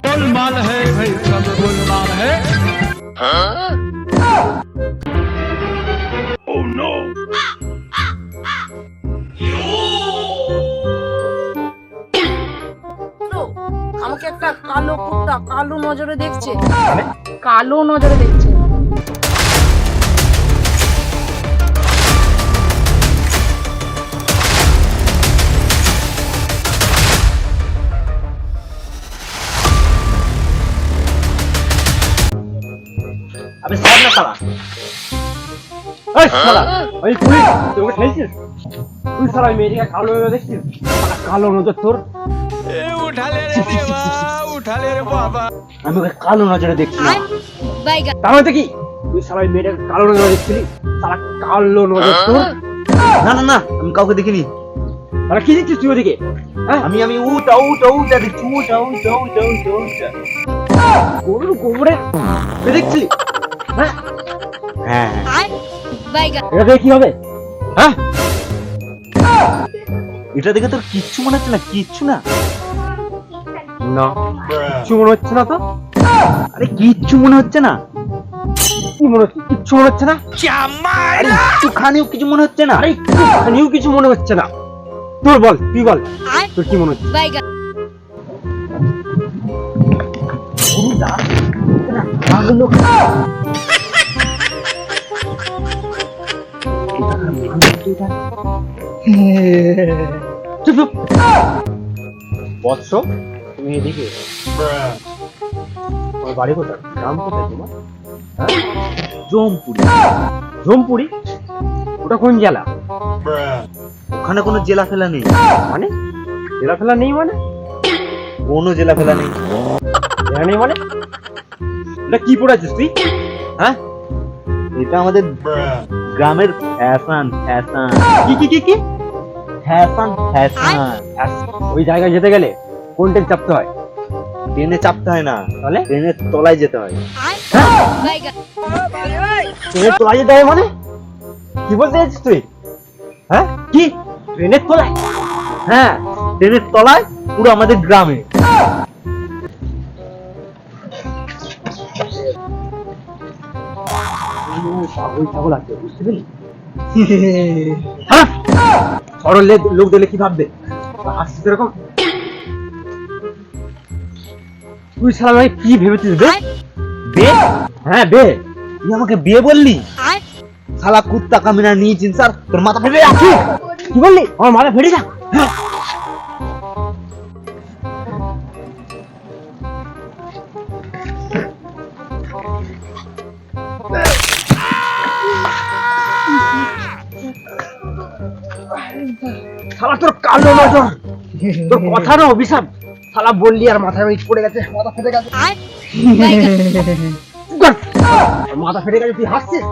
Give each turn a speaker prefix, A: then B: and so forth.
A: गोलमाल है भाई, सब गोलमाल है। Oh no.
B: আমাকে একটা কালো কুত্তা কালো নজরে দেখছে। কালো নজরে দেখছে।
C: अबे साहब ना साला, ओए साला, ओए पुलिस, তুই ওকে ঠেলছিস? তুই সালা মেয়েকে কালো নজরে দেখছিস? সালা কালো নজর তোর।
A: ए उठा ले रे देवा, उठा ले रे बाबा।
C: আমি ওকে কালো নজরে দেখছি না। তার মানে কি? তুই সালা মেয়েকে কালো নজরে দেখছিলি? সালা কালো নজর তোর।
D: না না না, আমি কাউকে দেখিনি।
C: তাহলে কি দেখছিস তুই ওদিকে? হ্যাঁ?
D: আমি উটা দেখছি, উটা।
C: গরুর গোবরে তুই দেখছিলি? হ্যাঁ?
D: হ্যাঁ
C: এটা দেখে কি হবে? হ্যাঁ?
D: এটা দেখে তোর কিচ্ছু মনে হচ্ছে না? কিচ্ছু না?
C: না, কিচ্ছু মনে হচ্ছে না তো।
D: আরে কিচ্ছু মনে হচ্ছে না?
C: কি মনে হচ্ছে? কিচ্ছু মনে হচ্ছে না?
D: আরে একটুখানিও কিছু মনে হচ্ছে না?
C: আরে একটুখানিও কিছু মনে হচ্ছে না। তোর বল, তুই বল, তোর কি মনে হচ্ছে? চুপ চুপ। বৎস, তুমি এদিকে। তোমার বাড়ি কোথায়? গ্রাম কোথায় তোমার? হ্যাঁ?
D: জমপুরি।
C: জমপুরি? ওটা কোন জেলা?
D: ওখানে কোনো জেলা ফেলা নেই।
C: মানে জেলা ফেলা নেই মানে?
D: কোনো জেলা ফেলা নেই।
C: জেলা নেই মানে? এটা কি পড়েছিস তুই? হ্যাঁ?
D: এটা আমাদের গ্রামের ফ্যাশন।
C: কি কি কি কি?
D: ফ্যাশন।
C: ওই জায়গায় যেতে গেলে কোন ট্রেন চাপতে হয়?
D: ট্রেনে চাপতে হয় না,
C: তাহলে
D: ট্রেনের তলায় যেতে হয়।
C: ট্রেনের তলায় যেতে হয় মানে? কি বলতে চাইছিস তুই? হ্যাঁ, কি ট্রেনের তলায়?
D: হ্যাঁ, ট্রেনের তলায়, পুরো আমাদের গ্রামে।
C: পাগল ছাগল আছে, বুঝতে পেলি? সরল লোক দেখলে কি ভাববে? হাসছিস এরকম? তুই শালা ভাই কি ভেবেছিস বে?
D: বে?
C: হ্যাঁ বে।
D: তুই আমাকে বিয়ে বললি? শালা কুত্তা কামিনা নিয়েছিস স্যার, তোর মাথা ফেলে রাখি।
C: কি বললি? আমার মাথা ফেটে যা। শালা তোর কালো নজর, তোর কথা না অভিশাপ। শালা বললি আর মাথায় পড়ে গেছে, মাথা ফেটে গেছে। মাথা ফেটে গেছে, তুই হাসছিস?